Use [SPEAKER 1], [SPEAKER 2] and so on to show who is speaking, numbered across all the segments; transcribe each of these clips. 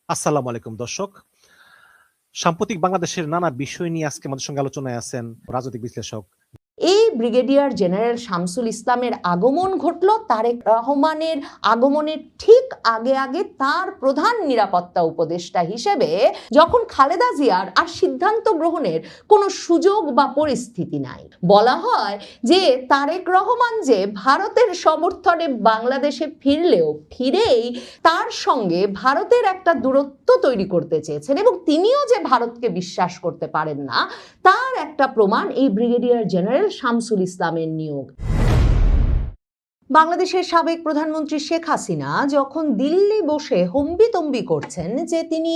[SPEAKER 1] আসসালামু আলাইকুম দর্শক। সাম্প্রতিক বাংলাদেশের নানা বিষয় নিয়ে আজকে আমাদের সঙ্গে আলোচনায় আছেন রাজনৈতিক বিশ্লেষক।
[SPEAKER 2] এই ব্রিগেডিয়ার জেনারেল শামসুল ইসলামের আগমন ঘটল তারেক রহমানের আগমনের ঠিক আগে আগে তার প্রধান নিরাপত্তা উপদেষ্টা হিসেবে, যখন খালেদা জিয়ার আর সিদ্ধান্ত গ্রহণের কোনো সুযোগ বা পরিস্থিতি নাই। বলা হয় যে তারেক রহমান যে ভারতের সমর্থনে বাংলাদেশে ফিরেই তার সঙ্গে ভারতের একটা দূরত্ব তৈরি করতে চেয়েছেন এবং তিনিও যে ভারতকে বিশ্বাস করতে পারেন না তার একটা প্রমাণ এই ব্রিগেডিয়ার জেনারেল শামসুল ইসলামের নিয়োগ। বাংলাদেশের সাবেক প্রধানমন্ত্রী শেখ হাসিনা যখন দিল্লি বসে হম্বিতম্বি করছেন যে তিনি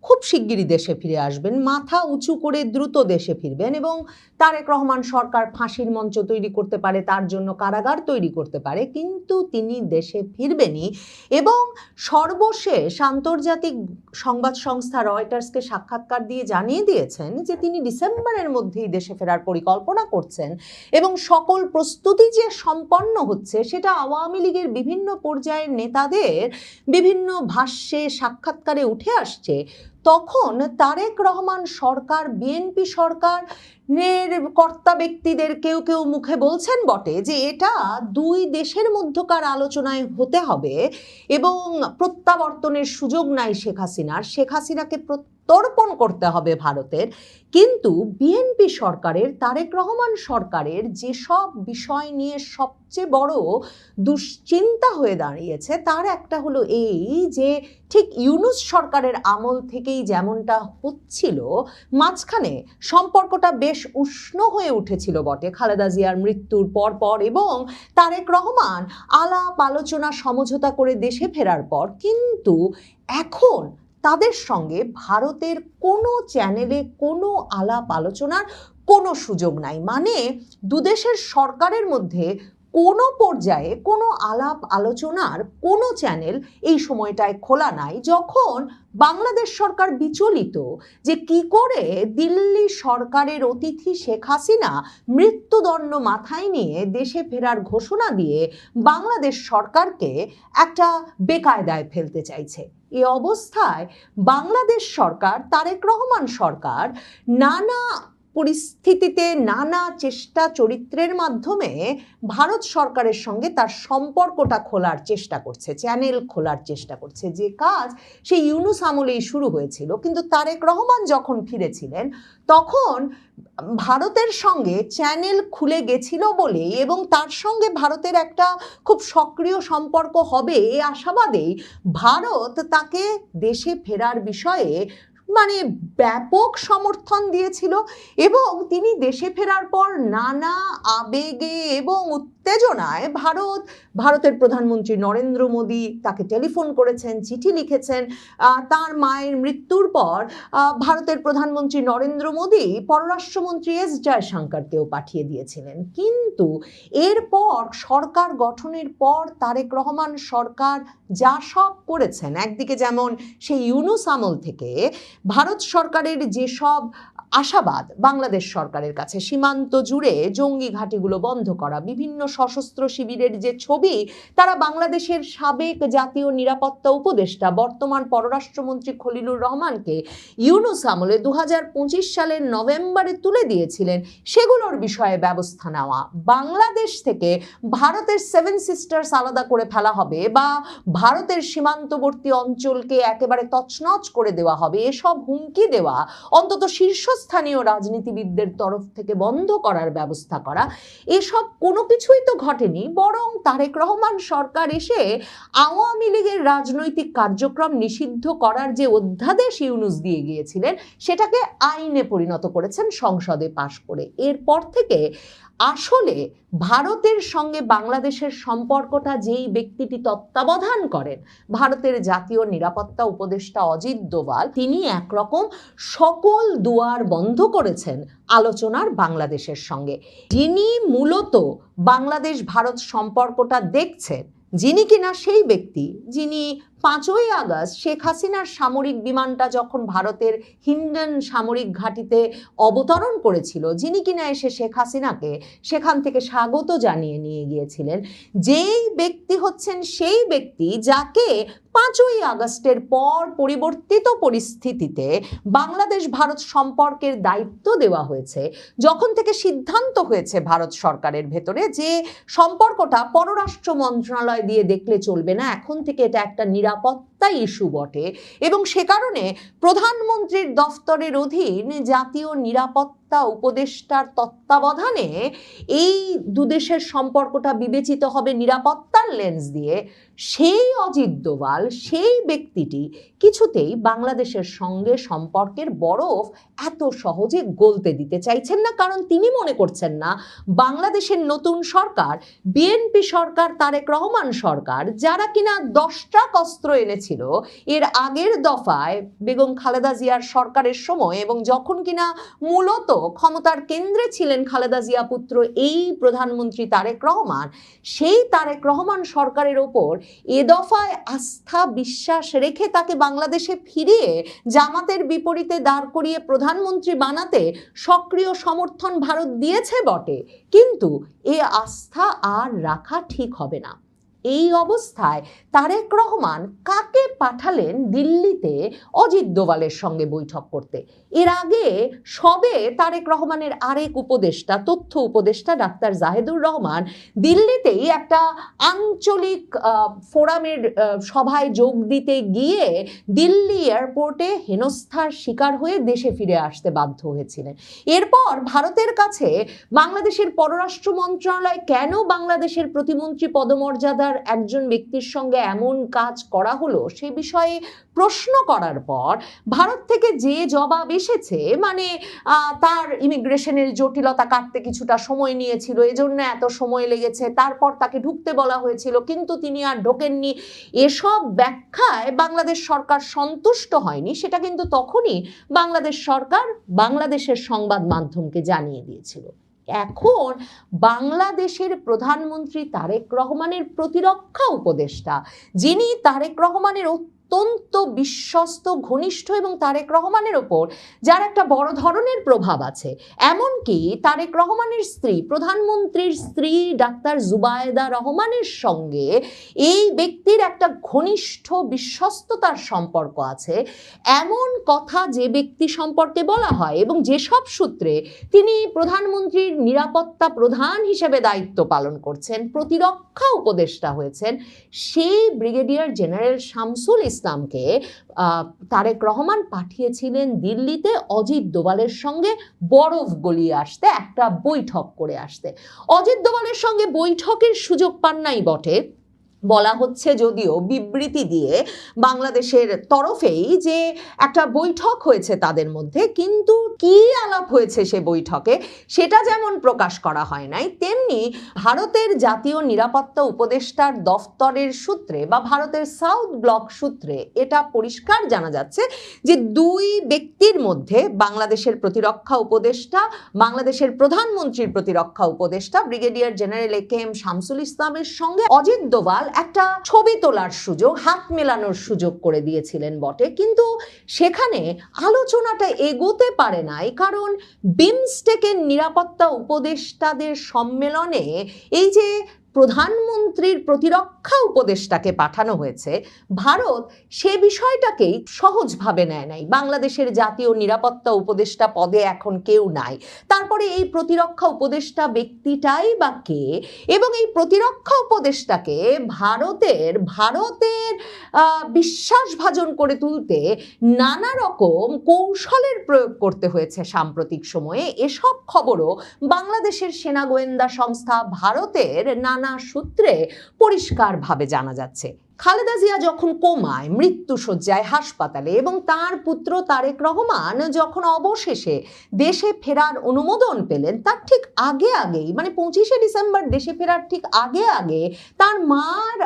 [SPEAKER 2] খুব শিগগিরই দেশে ফিরে আসবেন, মাথা উঁচু করে দ্রুত দেশে ফিরবেন এবং তারেক রহমান সরকার ফাঁসির মঞ্চ তৈরি করতে পারে, তার জন্য কারাগার তৈরি করতে পারে, কিন্তু তিনি দেশে ফিরবেনই। এবং সর্বশেষ আন্তর্জাতিক সংবাদ সংস্থা রয়টার্সকে সাক্ষাৎকার দিয়ে জানিয়ে দিয়েছেন যে তিনি ডিসেম্বরের মধ্যেই দেশে ফেরার পরিকল্পনা করছেন এবং সকল প্রস্তুতি যে সম্পন্ন হচ্ছে সেটা আওয়ামী লীগের বিভিন্ন পর্যায়ের নেতাদের বিভিন্ন ভাষ্যে সাক্ষাৎকারে উঠে আসছে। তখন তারেক রহমান সরকার, বিএনপি সরকারের কর্তা ব্যক্তিদের কেউ কেউ মুখে বলছেন বটে যে এটা দুই দেশের মধ্যকার আলোচনায় হতে হবে এবং প্রত্যাবর্তনের সুযোগ নাই শেখ হাসিনাকে প্রত্যর্পণ করতে হবে ভারতের। কিন্তু বিএনপি সরকারের, তারেক রহমান সরকারের যেসব বিষয় নিয়ে সবচেয়ে বড় দুশ্চিন্তা হয়ে দাঁড়িয়েছে তার একটা হলো এই যে ঠিক ইউনূস সরকারের আমল থেকেই যেমনটা হচ্ছিল, মাঝখানে সম্পর্কটা বেশ উষ্ণ হয়ে উঠেছিল বটে খালেদা জিয়ার মৃত্যুর পর এবং তারেক রহমান আলাপ আলোচনা সমঝোতা করে দেশে ফেরার পর, কিন্তু এখন তাদের সঙ্গে ভারতের কোনো চ্যানেলে কোনো আলাপ আলোচনার কোনো সুযোগ নাই। মানে দুদেশের সরকারের মধ্যে কোনো পর্যায়ে কোনো আলাপ আলোচনার কোনো চ্যানেল এই সময়টায় খোলা নাই, যখন বাংলাদেশ সরকার বিচলিত যে কি করে দিল্লি সরকারের অতিথি শেখ হাসিনা মৃত্যুদণ্ড মাথায় নিয়ে দেশে ফেরার ঘোষণা দিয়ে বাংলাদেশ সরকারকে একটা বেকায়দায় ফেলতে চাইছে। এ অবস্থায় বাংলাদেশ সরকার, তারেক রহমান সরকার নানা পরিস্থিতিতে নানা চেষ্টা চরিত্রের মাধ্যমে ভারত সরকারের সঙ্গে তার সম্পর্কটা খোলার চেষ্টা করছে, চ্যানেল খোলার চেষ্টা করছে, যে কাজ সেই ইউনূস আমলেই শুরু হয়েছিল। কিন্তু তারেক রহমান যখন ফিরেছিলেন তখন ভারতের সঙ্গে চ্যানেল খুলে গেছিল বলেই এবং তার সঙ্গে ভারতের একটা খুব সক্রিয় সম্পর্ক হবে এই আশাবাদেই ভারত তাকে দেশে ফেরার বিষয়ে মানে ব্যাপক সমর্থন দিয়েছিল এবং তিনি দেশে ফেরার পর নানা আবেগে এবং উত্তেজনায় ভারতের প্রধানমন্ত্রী নরেন্দ্র মোদী তাকে টেলিফোন করেছেন, চিঠি লিখেছেন। তার মায়ের মৃত্যুর পর ভারতের প্রধানমন্ত্রী নরেন্দ্র মোদী পররাষ্ট্রমন্ত্রী এস জয়শঙ্করকেও পাঠিয়ে দিয়েছিলেন। কিন্তু এরপর সরকার গঠনের পর তারেক রহমান সরকার যা সব করেছেন, একদিকে যেমন সেই ইউনূস আমল থেকে ভারত সরকারের যেসব আশাবাদ বাংলাদেশ সরকারের কাছে, সীমান্ত জুড়ে জঙ্গি ঘাঁটিগুলো বন্ধ করা, বিভিন্ন সশস্ত্র শিবিরের যে ছবি তারা বাংলাদেশের সাবেক জাতীয় নিরাপত্তা উপদেষ্টা বর্তমান পররাষ্ট্রমন্ত্রী খলিলুর রহমানকে ইউনূস আমলে 2025 সালের নভেম্বরে তুলে দিয়েছিলেন, সেগুলোর বিষয়ে ব্যবস্থা নেওয়া, বাংলাদেশ থেকে ভারতের 7 সিস্টার্স আলাদা করে ফেলা হবে বা ভারতের সীমান্তবর্তী অঞ্চলকে একেবারে তছনছ করে দেওয়া হবে, এসব হুমকি দেওয়া অন্তত শীর্ষস্থানীয় রাজনীতিবিদদের তরফ থেকে বন্ধ করার ব্যবস্থা করা, এসব কোনো কিছুই তো ঘটেনি। বরং তারেক রহমান সরকার এসে আওয়ামী লীগের রাজনৈতিক কার্যক্রম নিষিদ্ধ করার যে অধ্যাদেশ ইউনূস দিয়ে গিয়েছিলেন সেটাকে আইনে পরিণত করেছেন সংসদে পাশ করে। এরপর থেকে আসলে ভারতের সঙ্গে বাংলাদেশের সম্পর্কটা যেই ব্যক্তিটি তত্ত্বাবধান করেন, ভারতের জাতীয় নিরাপত্তা উপদেষ্টা অজিত দোভাল, তিনি একরকম সকল দুয়ার বন্ধ করেছেন আলোচনার বাংলাদেশের সঙ্গে। যিনি মূলত বাংলাদেশ ভারত সম্পর্কটা দেখছেন, যিনি কিনা সেই ব্যক্তি যিনি 5ই আগস্ট শেখ হাসিনার সামরিক বিমানটা যখন ভারতের হিন্ডন সামরিক ঘাঁটিতে অবতরণ করেছিল, যিনি কিনা এসে শেখ হাসিনাকে সেখান থেকে স্বাগত জানিয়ে নিয়ে গিয়েছিলেন, যেই ব্যক্তি হচ্ছেন সেই ব্যক্তি যাকে 5ই আগস্টের পর পরিবর্তিত পরিস্থিতিতে বাংলাদেশ ভারত সম্পর্কের দায়িত্ব দেওয়া হয়েছে, যখন থেকে সিদ্ধান্ত হয়েছে ভারত সরকারের ভেতরে যে সম্পর্কটা পররাষ্ট্র মন্ত্রণালয় দিয়ে দেখলে চলবে না, এখন থেকে এটা একটা নিরাপত্তা ইস্যু বটে, এবং সে কারণে প্রধানমন্ত্রীর দফতরের অধীন জাতীয় নিরাপত্তা উপদেষ্টার তত্ত্বাবধানে এই দুদেশের সম্পর্কটা বিবেচিত হবে নিরাপত্তার লেন্স দিয়ে। সেই অজিত দোভাল, সেই ব্যক্তিটি কিছুতেই বাংলাদেশের সঙ্গে সম্পর্কের বরফ এত সহজে গলতে দিতে চাইছেন না, কারণ তিনি মনে করছেন না বাংলাদেশের নতুন সরকার, বিএনপি সরকার, তারেক রহমান সরকার, যারা কিনা 10টা অস্ত্র এনেছিল এর আগের দফায় বেগম খালেদা জিয়ার সরকারের সময়, এবং যখন কিনা মূলত ক্ষমতার কেন্দ্রে ছিলেন খালেদা জিয়া পুত্র এই প্রধানমন্ত্রী তারেক রহমান, সেই তারেক রহমান সরকারের ওপর এ দফায় আস্থা বিশ্বাস রেখে তাকে বাংলাদেশে ফিরিয়ে জামাতের বিপরীতে দাঁড় করিয়ে প্রধানমন্ত্রী বানাতে সক্রিয় সমর্থন ভারত দিয়েছে বটে, কিন্তু এ আস্থা আর রাখা ঠিক হবে না। এই অবস্থায় তারেক রহমান কাকে পাঠালেন দিল্লিতে অজিত দোভালের সঙ্গে বৈঠক করতে? এর আগে সবে তারেক রহমানের আরেক উপদেষ্টা, তথ্য উপদেষ্টা ডাক্তার জাহেদুর রহমান দিল্লিতেই একটা আঞ্চলিক ফোরামের সভায় যোগ দিতে গিয়ে দিল্লি এয়ারপোর্টে হেনস্থার শিকার হয়ে দেশে ফিরে আসতে বাধ্য হয়েছিলেন। এরপর ভারতের কাছে বাংলাদেশের পররাষ্ট্র মন্ত্রণালয় কেন বাংলাদেশের প্রতিমন্ত্রী পদমর্যাদার একজন ব্যক্তির সঙ্গে এমন কাজ করা হলো সে বিষয়ে প্রশ্ন করার পর ভারত থেকে যে জবাব এসেছে, মানে তার ইমিগ্রেশনের জটিলতা কাটতে কিছুটা সময় নিয়েছিল, এজন্য এত সময় লেগেছে, তারপর তাকে ঢুকতে বলা হয়েছিল কিন্তু তিনি আর ঢোকেননি, এসব ব্যাখ্যায় বাংলাদেশ সরকার সন্তুষ্ট হয়নি। সেটা কিন্তু তখনই বাংলাদেশ সরকার বাংলাদেশের সংবাদ মাধ্যমকে জানিয়ে দিয়েছিল। এখন বাংলাদেশের প্রধানমন্ত্রী তারেক রহমানের প্রতিরক্ষা উপদেষ্টা, যিনি তারেক রহমানের অত্যন্ত বিশ্বস্ত, ঘনিষ্ঠ, এবং তারেক রহমানের ওপর যার একটা বড় ধরনের প্রভাব আছে, এমনকি তারেক রহমানের স্ত্রী, প্রধানমন্ত্রীর স্ত্রী ডাক্তার জুবায়েদা রহমানের সঙ্গে এই ব্যক্তির একটা ঘনিষ্ঠ বিশ্বস্ততার সম্পর্ক আছে, এমন কথা যে ব্যক্তি সম্পর্কে বলা হয় এবং যেসব সূত্রে তিনি প্রধানমন্ত্রীর নিরাপত্তা প্রধান হিসেবে দায়িত্ব পালন করছেন, প্রতিরক্ষা উপদেষ্টা হয়েছেন, সেই ব্রিগেডিয়ার জেনারেল শামসুল ইসলামকে তারেক রহমান পাঠিয়েছিলেন দিল্লিতে অজিত দোভালের সঙ্গে বরফ গলিয়ে আসতে, একটা বৈঠক করে আসতে। অজিত দোভালের সঙ্গে বৈঠকের সুযোগ পান নাই বটে, বলা হচ্ছে যদিও বিবৃতি দিয়ে বাংলাদেশের তরফেই যে একটা বৈঠক হয়েছে তাদের মধ্যে, কিন্তু কি আলাপ হয়েছে সে বৈঠকে সেটা যেমন প্রকাশ করা হয় নাই, তেমনি ভারতের জাতীয় নিরাপত্তা উপদেষ্টার দফতরের সূত্রে বা ভারতের সাউথ ব্লক সূত্রে এটা পরিষ্কার জানা যাচ্ছে যে দুই ব্যক্তির মধ্যে, বাংলাদেশের প্রতিরক্ষা উপদেষ্টা, বাংলাদেশের প্রধানমন্ত্রীর প্রতিরক্ষা উপদেষ্টা ব্রিগেডিয়ার জেনারেল এ.কে.এম. শামসুল ইসলামের সঙ্গে অজিত দোভাল একটা ছবি তোলার সুযোগ, হাত মেলানোর সুযোগ করে দিয়েছিলেন বটে, কিন্তু সেখানে আলোচনাটা এগোতে পারে নাই, কারণ বিমস্টেকের নিরাপত্তা উপদেষ্টাদের সম্মেলনে এই যে প্রধানমন্ত্রীর প্রতিরক্ষা উপদেষ্টাকে পাঠানো হয়েছে, ভারত সে বিষয়টাকেই সহজভাবে নেয় নাই। বাংলাদেশের জাতীয় নিরাপত্তা উপদেষ্টা পদে এখন কেউ নাই, তারপরে এই প্রতিরক্ষা উপদেষ্টা ব্যক্তিটাই বা কে, এবং এই প্রতিরক্ষা উপদেষ্টাকে ভারতের বিশ্বাসভাজন করে তুলতে নানা রকম কৌশলের প্রয়োগ করতে হয়েছে সাম্প্রতিক সময়ে। এসব খবরও বাংলাদেশের সেনা গোয়েন্দা সংস্থা ভারতের নানা সূত্রে পরিষ্কারভাবে জানা যাচ্ছে। খালেদা জিয়া যখন কোমায়, মৃত্যুশয্যায় হাসপাতালে, এবং তার পুত্র তারেক রহমান যখন অবশেষে দেশে ফেরার অনুমোদন পেলেন, তার ঠিক আগেই, মানে 25শে ডিসেম্বর দেশে ফেরার ঠিক আগে তার মার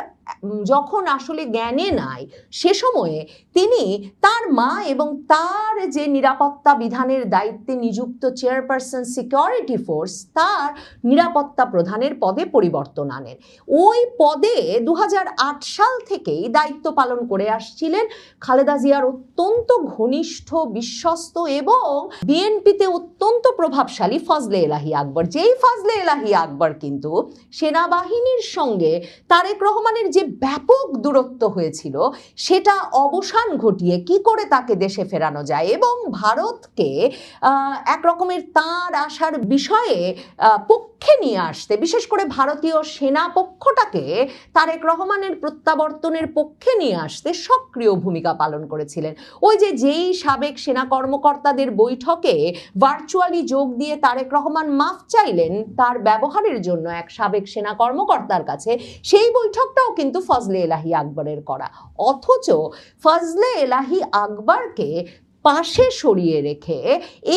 [SPEAKER 2] যখন আসলে জ্ঞানে নাই, সে সময়ে তিনি তার মা এবং তার যে নিরাপত্তা বিধানের দায়িত্বে নিযুক্ত চেয়ারপারসন সিকিউরিটি ফোর্স, তার নিরাপত্তা প্রধানের পদে পরিবর্তন আনেন। ওই পদে 2008 সাল থেকেই দায়িত্ব পালন করে আসছিলেন খালেদা জিয়ার অত্যন্ত ঘনিষ্ঠ, বিশ্বস্ত এবং বিএনপিতে অত্যন্ত প্রভাবশালী ফজলে এলাহি আকবর। যেই ফজলে এলাহি আকবর কিন্তু সেনাবাহিনীর সঙ্গে তারেক রহমানের যে ব্যাপক দূরত্ব হয়েছিল সেটা অবসান ঘটিয়ে কি করে তাকে দেশে ফেরানো যায় এবং ভারতকে এক রকমের তার আসার বিষয়ে পক্ষে নিয়ে আসতে, বিশেষ করে ভারতীয় সেনা পক্ষটাকে তারেক রহমানের প্রত্যাবর্তনের পক্ষে নিয়ে আসতে সক্রিয় ভূমিকা পালন করেছিলেন। ওই যেই সাবেক সেনা কর্মকর্তাদের বৈঠকে ভার্চুয়ালি যোগ দিয়ে তারেক রহমান মাফ চাইলেন তার ব্যবহারের জন্য এক সাবেক সেনা কর্মকর্তার কাছে, সেই বৈঠকটাও কিন্তু ফজলে এলাহি আকবরের করা। অথচ ফজলে এলাহি আকবরকে পাশে সরিয়ে রেখে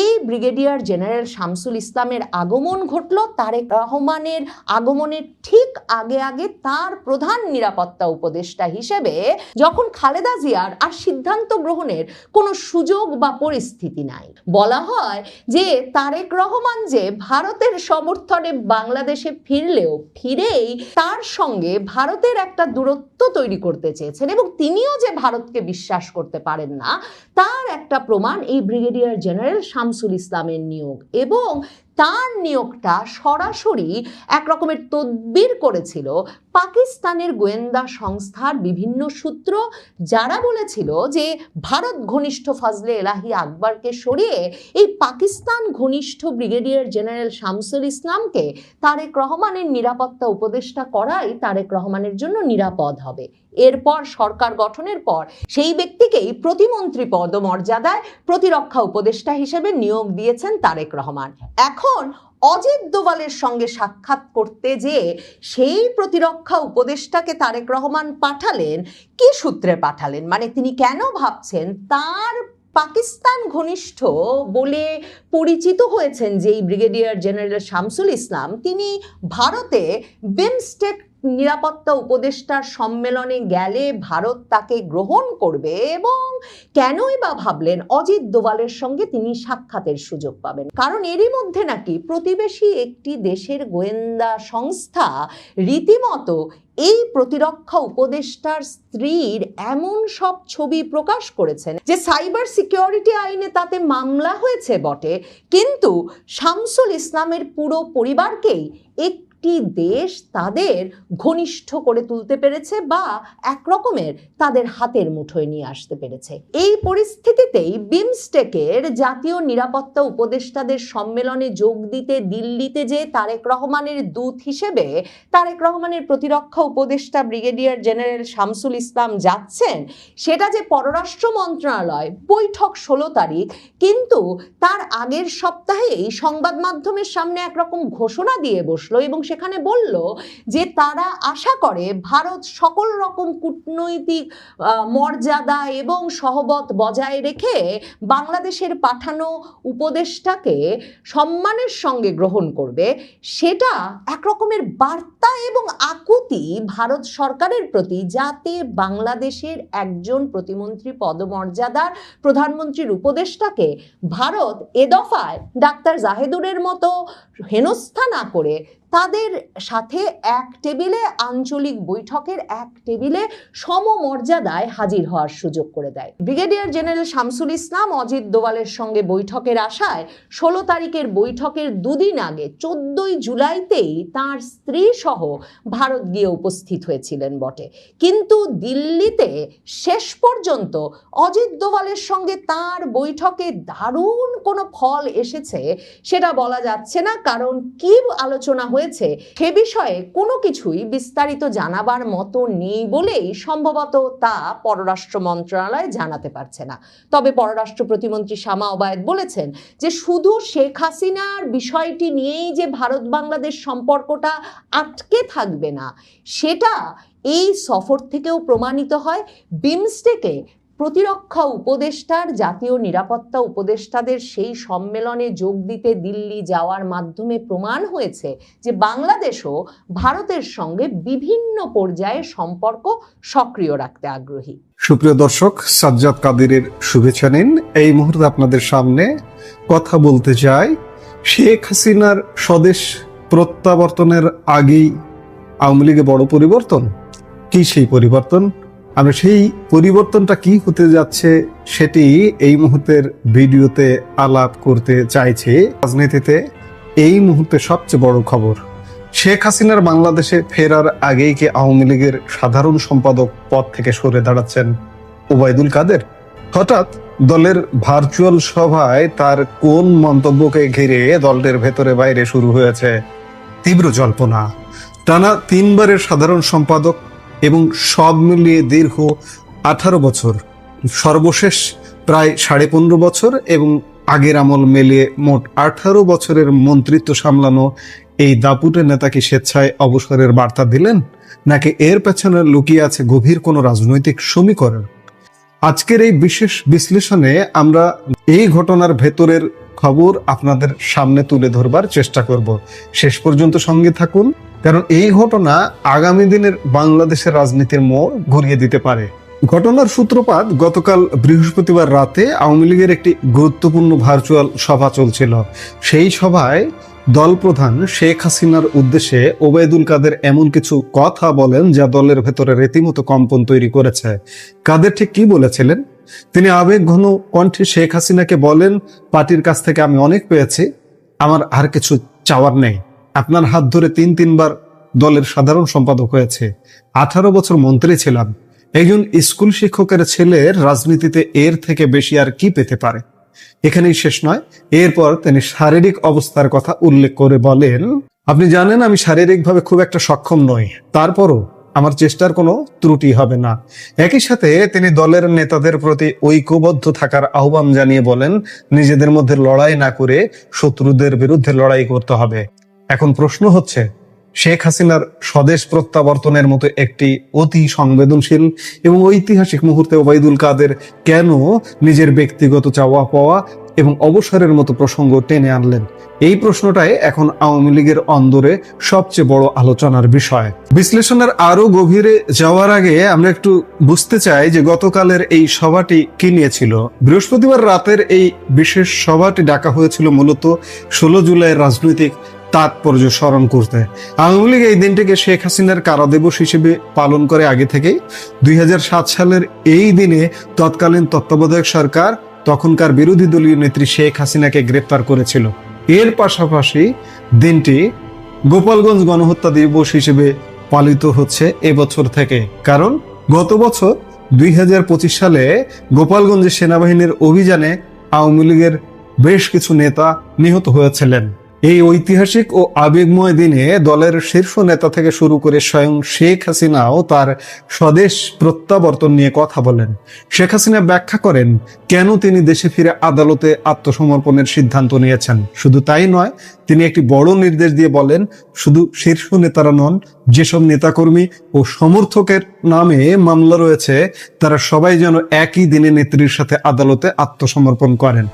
[SPEAKER 2] এই ব্রিগেডিয়ার জেনারেল শামসুল ইসলামের আগমন ঘটল। তারেক রহমানের আগমনের ঠিক আগে আগে তার প্রধান নিরাপত্তা উপদেষ্টা হিসেবে, যখন খালেদা জিয়ার আর সিদ্ধান্ত গ্রহণের কোনো সুযোগ বা পরিস্থিতি নাই। বলা হয় যে তারেক রহমান যে ভারতের সমর্থনে বাংলাদেশে ফিরেই তার সঙ্গে ভারতের একটা দূরত্ব তৈরি করতে চেয়েছেন এবং তিনিও যে ভারতকে বিশ্বাস করতে পারেন না তার একটা প্রমাণ এই ব্রিগেডিয়ার জেনারেল শামসুল ইসলামের নিয়োগ। এবং তার নিয়োগটা সরাসরি এক রকমের তদবির করেছিল পাকিস্তানের গোয়েন্দা সংস্থার বিভিন্ন সূত্র, যারা বলেছিল যে ভারত ঘনিষ্ঠ ফজলে এলাহি আকবরকে সরিয়ে এই পাকিস্তান ঘনিষ্ঠ ব্রিগেডিয়ার জেনারেল শামসুল ইসলামকে তারেক রহমানের নিরাপত্তা উপদেষ্টা করাই তারেক রহমানের জন্য নিরাপদ হবে। এরপর সরকার গঠনের পর সেই ব্যক্তিকেই প্রতিমন্ত্রী পদমর্যাদায় প্রতিরক্ষা উপদেষ্টা হিসেবে নিয়োগ দিয়েছেন তারেক রহমান। এখন অজিত দোভালের সঙ্গে সাক্ষাৎ করতে যে সেই প্রতিরক্ষা উপদেষ্টাকে তারেক রহমান পাঠালেন, কি সূত্রে পাঠালেন, মানে তিনি কেন ভাবছেন তার পাকিস্তান ঘনিষ্ঠ বলে পরিচিত হয়েছেন যেই ব্রিগেডিয়ার জেনারেল শামসুল ইসলাম, তিনি ভারতে বিমস্টেক নিরাপত্তা উপদেষ্টার সম্মেলনে গেলে ভারত তাকে গ্রহণ করবে এবং কেনই বা ভাবলেন অজিত দোভালের সঙ্গে তিনি সাক্ষাতের সুযোগ পাবেন? কারণ এরই মধ্যে নাকি প্রতিবেশী একটি দেশের গোয়েন্দা সংস্থা রীতিমতো এই প্রতিরক্ষা উপদেষ্টার স্ত্রীর এমন সব ছবি প্রকাশ করেছেন যে সাইবার সিকিউরিটি আইনে তাতে মামলা হয়েছে বটে, কিন্তু শামসুল ইসলামের পুরো পরিবারকেই একটি দেশ তাদের ঘনিষ্ঠ করে তুলতে পেরেছে বা এক রকমের তাদের হাতের মুঠোয় নিয়ে আসতে পেরেছে। এই পরিস্থিতিতেই বিমস্টেকের জাতীয় নিরাপত্তা উপদেষ্টাদের সম্মেলনে যোগ দিতে দিল্লিতে যে তারেক রহমানের দূত হিসেবে তারেক রহমানের প্রতিরক্ষা উপদেষ্টা ব্রিগেডিয়ার জেনারেল শামসুল ইসলাম যাচ্ছেন, সেটা যে পররাষ্ট্র মন্ত্রণালয় বৈঠক 16 তারিখ, কিন্তু তার আগের সপ্তাহেই সংবাদ মাধ্যমের সামনে একরকম ঘোষণা দিয়ে বসলো এবং সেখানে বলল যে তারা আশা করে ভারত সকল রকম কূটনৈতিক মর্যাদা এবং সহবত বজায় রেখে বাংলাদেশের পাঠানো উপদেষ্টাকে সম্মানের সঙ্গে গ্রহণ করবে। সেটা এক রকমের বার্তা এবং আকুতি ভারত সরকারের প্রতি, যাতে বাংলাদেশের একজন প্রতিমন্ত্রী পদমর্যাদার প্রধানমন্ত্রীর উপদেষ্টাকে ভারত এ দফায় ডাক্তার জাহেদুরের মতো হেনস্থা না করে তাদের সাথে এক টেবিলে, আঞ্চলিক বৈঠকের এক টেবিলে সমমর্যাদায় হাজির হওয়ার সুযোগ করে দেয়। ব্রিগেডিয়ার জেনারেল শামসুল ইসলাম অজিত দোভালের সঙ্গে বৈঠকের আশায় 16 তারিখের বৈঠকের দুদিন আগে 14 জুলাইতেই তার স্ত্রী সহ ভারত গিয়ে উপস্থিত হয়েছিলেন বটে, কিন্তু দিল্লিতে শেষ পর্যন্ত অজিত দোভালের সঙ্গে তার বৈঠকে দারুণ কোনো ফল এসেছে সেটা বলা যাচ্ছে না, কারণ কি আলোচনা হয়েছে সে বিষয়ে কোনো কিছুই বিস্তারিত জানাবার মতো নেই বলেই সম্ভবত তা পররাষ্ট্র মন্ত্রণালয় জানাতে পারছে না। তবে পররাষ্ট্র প্রতিমন্ত্রী শামা ওবায়েদ বলেছেন যে শুধু শেখ হাসিনার বিষয়টি নিয়েই যে ভারত বাংলাদেশ সম্পর্কটা আটকে থাকবে না, সেটা এই সফর থেকেও প্রমাণিত হয়। বিমস্টেকে প্রতিরক্ষা উপদেষ্টার, জাতীয় নিরাপত্তা উপদেষ্টাদের সেই সম্মেলনে যোগ দিতে দিল্লি যাওয়ার মাধ্যমে প্রমাণ হয়েছে যে বাংলাদেশও ভারতের সঙ্গে বিভিন্ন পর্যায়ে সম্পর্ক সক্রিয় রাখতে আগ্রহী।
[SPEAKER 3] সুপ্রিয় দর্শক, সাজ্জাদ কাদিরের শুভেচ্ছা নিন। এই মুহূর্তে আপনাদের সামনে কথা বলতে চাই শেখ হাসিনার স্বদেশ প্রত্যাবর্তনের আগেই আওয়ামী লীগে বড় পরিবর্তন। কি সেই পরিবর্তন? আমরা সেই পরিবর্তনটা কি হতে যাচ্ছে সেটি এই মুহূর্তের ভিডিওতে আলাপ করতে চাইছি। রাজনীতিতে এই মুহূর্তে সবচেয়ে বড় খবর, শেখ হাসিনার বাংলাদেশে ফেরার আগেই কি আওয়ামী লীগের সাধারণ সম্পাদক পদ থেকে সরে দাঁড়াচ্ছেন ওবায়দুল কাদের? হঠাৎ দলের ভার্চুয়াল সভায় তার কোন মন্তব্যকে ঘিরে দলের ভেতরে বাইরে শুরু হয়েছে তীব্র জল্পনা। টানা 3 বারের সাধারণ সম্পাদক এবং সব মিলিয়ে দীর্ঘ 18 বছর, সর্বশেষ প্রায় 15.5 বছর এবং আগের আমল মিলিয়ে মোট 18 বছরের মন্ত্রিত্ব সামলানো এই দাপুটে নেতা কি স্বেচ্ছায় অবসরের বার্তা দিলেন, নাকি এর পেছনে লুকিয়ে আছে গভীর কোনো রাজনৈতিক সমীকরণ? আজকের এই বিশেষ বিশ্লেষণে আমরা এই ঘটনার ভেতরের খবর আপনাদের সামনে তুলে ধরবার চেষ্টা করব। শেষ পর্যন্ত সঙ্গে থাকুন, কারণ এই ঘটনা আগামী দিনের বাংলাদেশের রাজনীতির মোড় ঘুরিয়ে দিতে পারে। ঘটনার সূত্রপাত গতকাল বৃহস্পতিবার রাতে আওয়ামী লীগের একটি গুরুত্বপূর্ণ ভার্চুয়াল সভা চলছিল। সেই সভায় দল প্রধান শেখ হাসিনার উদ্দেশ্যে ওবায়দুল কাদের এমন কিছু কথা বলেন যা দলের ভেতরে রীতিমতো কম্পন তৈরি করেছে। কাদের ঠিক কি বলেছিলেন? তিনি আবেগ ঘন কণ্ঠে শেখ হাসিনাকে বলেন, পার্টির কাছ থেকে আমি অনেক পেয়েছি, আমার আর কিছু চাওয়ার নেই। আপনার হাত ধরে 3-3 বার দলের সাধারণ সম্পাদক হয়েছে, 18 বছর মন্ত্রী ছিলাম। একজন স্কুল শিক্ষকের ছেলের রাজনীতিতে এর থেকে বেশি আর কি পেতে পারে? এখানেই শেষ নয়, এরপর তিনি শারীরিক অবস্থার কথা উল্লেখ করে বলেন, আপনি জানেন আমি শারীরিকভাবে খুব একটা সক্ষম নই, তারপরও আমার চেষ্টার কোনো ত্রুটি হবে না। একই সাথে তিনি দলের নেতাদের প্রতি ঐক্যবদ্ধ থাকার আহ্বান জানিয়ে বলেন, নিজেদের মধ্যে লড়াই না করে শত্রুদের বিরুদ্ধে লড়াই করতে হবে। এখন প্রশ্ন হচ্ছে, শেখ হাসিনার স্বদেশ প্রত্যাবর্তনের মতো একটি অতি সংবেদনশীল এবং ঐতিহাসিক মুহূর্তে ওবায়দুল কাদের কেন নিজের ব্যক্তিগত চাওয়া পাওয়া এবং অবসরের মতো প্রসঙ্গ টেনে আনলেন? এই প্রশ্নটাই এখন আওয়ামী লীগের অন্দরে সবচেয়ে বড় আলোচনার বিষয়। বিশ্লেষণের আরো গভীরে যাওয়ার আগে আমরা একটু বুঝতে চাই যে গতকালের এই সভাটি কি নিয়েছিল। বৃহস্পতিবার রাতের এই বিশেষ সভাটি ডাকা হয়েছিল মূলত 16 জুলাইয়ের রাজনৈতিক তাৎপর্য স্মরণ করতে। আওয়ামী লীগ এই দিনটিকে শেখ হাসিনার কারাদিবস হিসেবে পালন করে আগে থেকেই। 2007 সালের এই দিনে তৎকালীন তত্ত্বাবধায়ক সরকার তখনকার বিরোধী দলীয় নেত্রী শেখ হাসিনাকে গ্রেপ্তার করেছিল। এর পাশাপাশি দিনটি গোপালগঞ্জ গণহত্যা দিবস হিসেবে পালিত হচ্ছে এবছর থেকে, কারণ গত বছর 2025 সালে গোপালগঞ্জে সেনাবাহিনীর অভিযানে আওয়ামী লীগের বেশ কিছু নেতা নিহত হয়েছিলেন। এই ঐতিহাসিক ও আবেগময় দিনে দলের শীর্ষ নেতা থেকে শুরু করে স্বয়ং শেখ হাসিনাও তার স্বদেশ প্রত্যাবর্তন নিয়ে কথা বলেন। শেখ হাসিনা ব্যাখ্যা করেন কেন তিনি দেশে ফিরে আদালতে আত্মসমর্পণের সিদ্ধান্ত নিয়েছেন। শুধু তাই নয়, তিনি একটি বড় নির্দেশ দিয়ে বলেন, শুধু শীর্ষ নেতারা নন, যেসব নেতাকর্মী ও সমর্থকের নামে মামলা রয়েছে তারা সবাই যেন একই দিনে নেত্রীর সাথে আদালতে আত্মসমর্পণ করেন।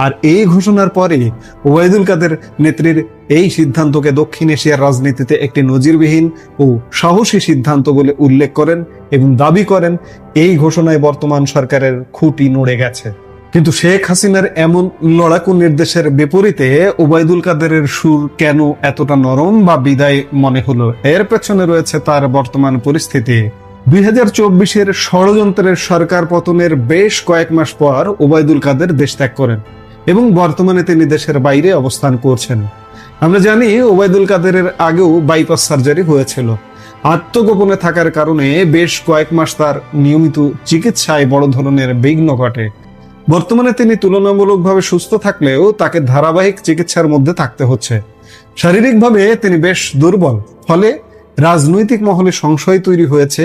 [SPEAKER 3] আর এই ঘোষণার পরে ওবায়দুল কাদের নেত্রীর এই সিদ্ধান্তকে দক্ষিণ এশিয়ার রাজনীতিতে একটি নজিরবিহীন ও সাহসী সিদ্ধান্ত বলে উল্লেখ করেন এবং দাবি করেন এই ঘোষণায় বর্তমান সরকারের খুঁটি নড়ে গেছে। কিন্তু শেখ হাসিনার এমন লড়াকু নির্দেশের বিপরীতে ওবায়দুল কাদেরের সুর কেন এতটা নরম বা বিদায় মনে হলো? এর পেছনে রয়েছে তার বর্তমান পরিস্থিতি। 2024-এর ষড়যন্ত্রের সরকার পতনের বেশ কয়েক মাস পর ওবায়দুল কাদের দেশ ত্যাগ করেন এবং বর্তমানে তিনি দেশের বাইরে অবস্থান করছেন। আমরা জানি ওবায়দুল কাদেরের আগেও বাইপাস সার্জারি হয়েছিল। আত্মগোপনে থাকার কারণে বেশ কয়েক মাস তার নিয়মিত চিকিৎসায় বড় ধরনের বিঘ্ন ঘটে। বর্তমানে তিনি তুলনামূলকভাবে সুস্থ থাকলেও তাকে ধারাবাহিক চিকিৎসার মধ্যে থাকতে হচ্ছে। শারীরিকভাবে তিনি বেশ দুর্বল, ফলে রাজনৈতিক মহলে সংশয় তৈরি হয়েছে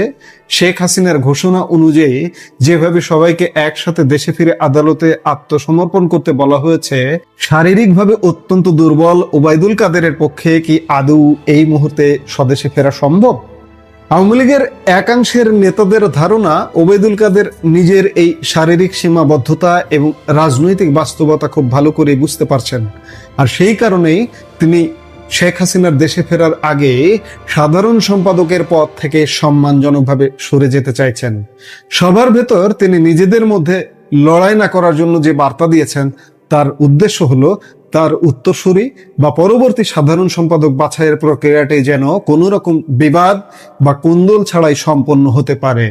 [SPEAKER 3] শেখ হাসিনার ঘোষণা অনুযায়ী যেভাবে সবাইকে একসাথে দেশে ফিরে আদালতে আত্মসমর্পণ করতে বলা হয়েছে, শারীরিকভাবে অত্যন্ত দুর্বল ওবায়দুল কাদেরের পক্ষে কি আদৌ এই মুহূর্তে স্বদেশে ফেরা সম্ভব? আওয়ামী লীগের একাংশের নেতাদের ধারণা ওবায়দুল কাদের নিজের এই শারীরিক সীমাবদ্ধতা এবং রাজনৈতিক বাস্তবতা খুব ভালো করে বুঝতে পারছেন, আর সেই কারণেই তিনি শেখ হাসিনার দেশে ফেরার আগে সাধারণ সম্পাদকের পদ থেকে সম্মানজনকভাবে সরে যেতে চাইছেন। সবার ভেতর তিনি নিজেদের মধ্যে লড়াই না করার জন্য যে বার্তা দিয়েছেন তার উদ্দেশ্য হলো তার উত্তরসূরি বা পরবর্তী সাধারণ সম্পাদক বাছাইয়ের প্রক্রিয়াটি যেন কোনো রকম বিবাদ বা কোন্দল ছাড়াই সম্পন্ন হতে পারে।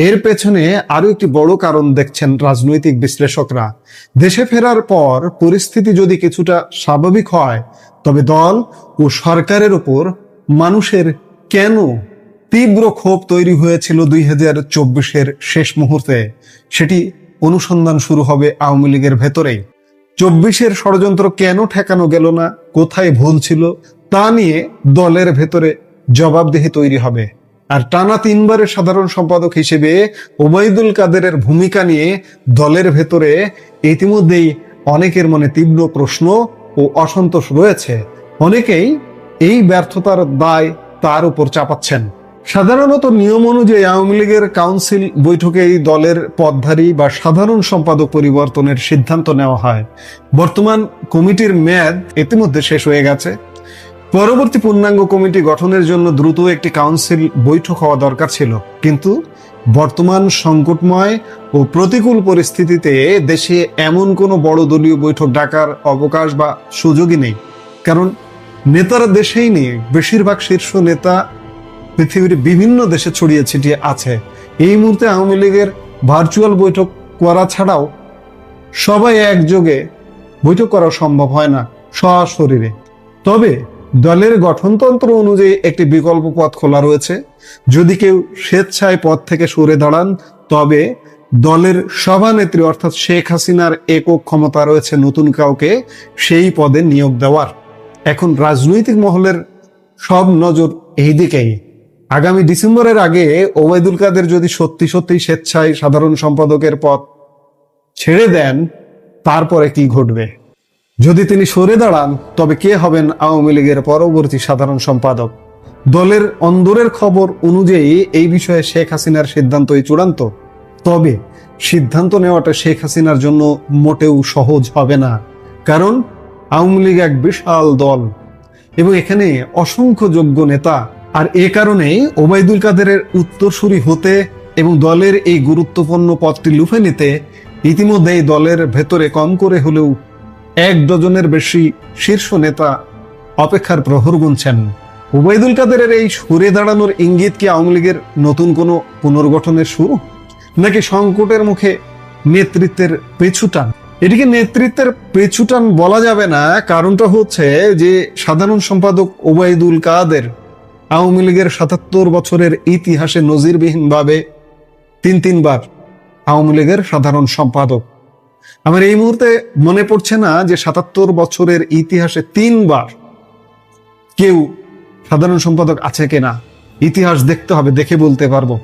[SPEAKER 3] এর পেছনে আরো একটি বড় কারণ দেখছেন রাজনৈতিক বিশ্লেষকরা। দেশে ফেরার পর পরিস্থিতি যদি কিছুটা স্বাভাবিক হয়, তবে দল ও সরকারের উপর মানুষের কেন তীব্র ক্ষোভ তৈরি হয়েছিল 2024-এর শেষ মুহূর্তে, সেটি অনুসন্ধান শুরু হবে আওয়ামী লীগের ভেতরেই। 24-এর ষড়যন্ত্র কেন ঠেকানো গেল না, কোথায় ভুল ছিল, তা নিয়ে দলের ভেতরে জবাবদিহি তৈরি হবে। আর টানা 3 বারের সাধারণ সম্পাদক হিসেবে ওবায়দুল কাদেরের ভূমিকা নিয়ে দলের ভেতরে ইতিমধ্যেই অনেকের মনে তীব্র প্রশ্ন ও অসন্তোষ রয়েছে। অনেকেই এই ব্যর্থতার দায় তার উপর চাপাচ্ছেন। সাধারণত নিয়ম অনুযায়ী আওয়ামী লীগের কাউন্সিল বৈঠকে এই দলের পদধারী বা সাধারণ সম্পাদক পরিবর্তনের সিদ্ধান্ত নেওয়া হয়। বর্তমান কমিটির মেয়াদ ইতিমধ্যে শেষ হয়ে গেছে। পরবর্তী পূর্ণাঙ্গ কমিটি গঠনের জন্য দ্রুত একটি কাউন্সিল বৈঠক হওয়া দরকার ছিল, কিন্তু বর্তমান সংকটময় ও প্রতিকূল পরিস্থিতিতে দেশে এমন কোনো বড় দলীয় বৈঠক ডাকার অবকাশ বা সুযোগই নেই। কারণ নেতারা দেশেই নেই, বেশিরভাগ শীর্ষ নেতা পৃথিবীর বিভিন্ন দেশে ছড়িয়ে ছিটিয়ে আছে। এই মুহূর্তে আওয়ামী লীগের ভার্চুয়াল বৈঠক করা ছাড়াও সবাই একযোগে বৈঠক করা সম্ভব হয় না সশরীরে। তবে দলের গঠনতন্ত্র অনুযায়ী একটি বিকল্প পথ খোলা রয়েছে। যদি কেউ স্বেচ্ছায় পদ থেকে সরে দাঁড়ান, তবে দলের সভানেত্রী অর্থাৎ শেখ হাসিনার একক ক্ষমতা রয়েছে নতুন কাউকে সেই পদে নিয়োগ দেওয়ার। এখন রাজনৈতিক মহলের সব নজর এই দিকেই। আগামী ডিসেম্বরের আগে ওবায়দুল কাদের যদি সত্যি সত্যি স্বেচ্ছায় সাধারণ সম্পাদকের পদ ছেড়ে দেন, তারপরে কি ঘটবে? যদি তিনি সরে দাঁড়ান, তবে কে হবেন আওয়ামী লীগের পরবর্তী সাধারণ সম্পাদক? দলের অন্দরের খবর অনুযায়ী এই বিষয়ে শেখ হাসিনার সিদ্ধান্তই চূড়ান্ত। তবে সিদ্ধান্ত নেওয়াটা শেখ হাসিনার জন্য মোটেও সহজ হবে না, কারণ আওয়ামী লীগ এক বিশাল দল এবং এখানে অসংখ্য যোগ্য নেতা। আর এ কারণেই ওবায়দুল কাদেরের উত্তরসূরি হতে এবং দলের এই গুরুত্বপূর্ণ পদটি লুফে নিতে ইতিমধ্যেই দলের ভেতরে কম করে হলেও 1 ডজনের বেশি শীর্ষ নেতা অপেক্ষার প্রহর গুনছেন। ওবায়দুল কাদেরের এই সরে দাঁড়ানোর ইঙ্গিত কি আওয়ামী লীগের নতুন কোনো পুনর্গঠনের শুরু, নাকি সংকটের মুখে নেতৃত্বের পেছুটান? এটিকে নেতৃত্বের পেছুটান বলা যাবে না। কারণটা হচ্ছে যে সাধারণ সম্পাদক ওবায়দুল কাদের আওয়ামী লীগের 77 বছরের ইতিহাসে নজিরবিহীনভাবে 3 বার আওয়ামী লীগের সাধারণ সম্পাদক। আমার এই মুহূর্তে মনে পড়ছে না যে 77 বছরের ইতিহাসে 3 বার কেউ সাধারণ সম্পাদক আছে কিনা। ইতিহাস দেখতে হবে, দেখে বলতে পারবো।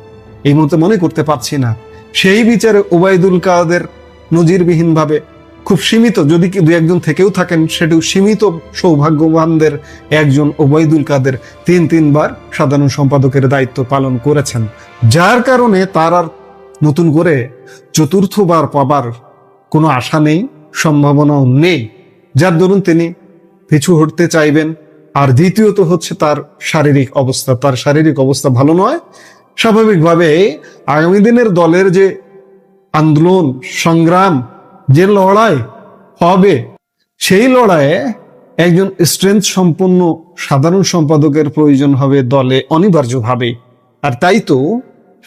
[SPEAKER 3] এই মুহূর্তে মনে করতে পারছি না। সেই বিচারে ওবায়দুল কাদের নজিরবিহীনভাবে খুব সীমিত, যদি 2-1 থেকেও থাকেন, সেটিও সীমিত সৌভাগ্যবানদের একজন ওবায়দুল কাদের 3 বার সাধারণ সম্পাদকের দায়িত্ব পালন করেছেন, যার কারণে তার আর নতুন করে 4র্থবার পাবার কোনো আশা নেই, সম্ভাবনাও নেই, যার দরুন তিনি পিছু হটতে চাইবেন। আর দ্বিতীয়ত হচ্ছে তার শারীরিক অবস্থা ভালো নয়। স্বাভাবিকভাবে আগামী দিনের দলের যে আন্দোলন সংগ্রাম, যে লড়াই হবে, সেই লড়াইয়ে একজন স্ট্রেংথ সম্পন্ন সাধারণ সম্পাদকের প্রয়োজন হবে দলে অনিবার্যভাবে। আর তাই তো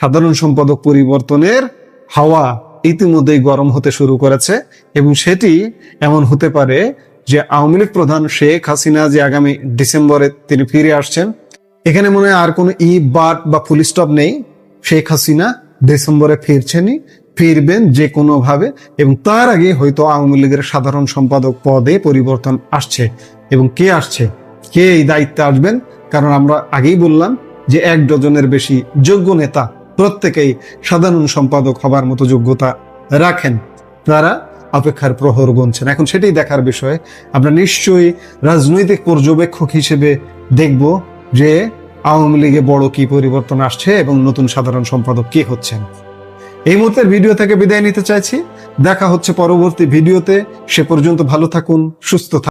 [SPEAKER 3] সাধারণ সম্পাদক পরিবর্তনের হাওয়া ইতিমধ্যেই গরম হতে শুরু করেছে এবং সেটি এমন হতে পারে যে আওয়ামী লীগ প্রধান শেখ হাসিনা যে আগামী ডিসেম্বরে তিনি ফিরে আসছেন, এখানে মনে হয় আর কোনো বাট বা ফুল স্টপ নেই। শেখ হাসিনা ডিসেম্বরে ফিরবেন যে কোনো ভাবে, এবং তার আগে হয়তো আওয়ামী লীগের সাধারণ সম্পাদক পদে পরিবর্তন আসছে। এবং কে আসছে, কে এই দায়িত্বে আসবেন, কারণ আমরা আগেই বললাম যে 1 ডজনের বেশি যোগ্য নেতা প্রত্যেকেই সাধারণ সম্পাদক হবার মতো যোগ্যতা রাখেন। তারা অপেক্ষার প্রহর গুনছেন। এখন সেটাই দেখার বিষয়। আমরা নিশ্চয়ই রাজনৈতিক পর্যবেক্ষক হিসেবে দেখব যে আওয়ামী লীগে বড় কি পরিবর্তন আসছে এবং নতুন সাধারণ সম্পাদক কে হচ্ছেন। এই মুহূর্তের ভিডিও থেকে বিদায় নিতে চাইছি। দেখা হচ্ছে পরবর্তী ভিডিওতে। সে পর্যন্ত ভালো থাকুন, সুস্থ থাকুন।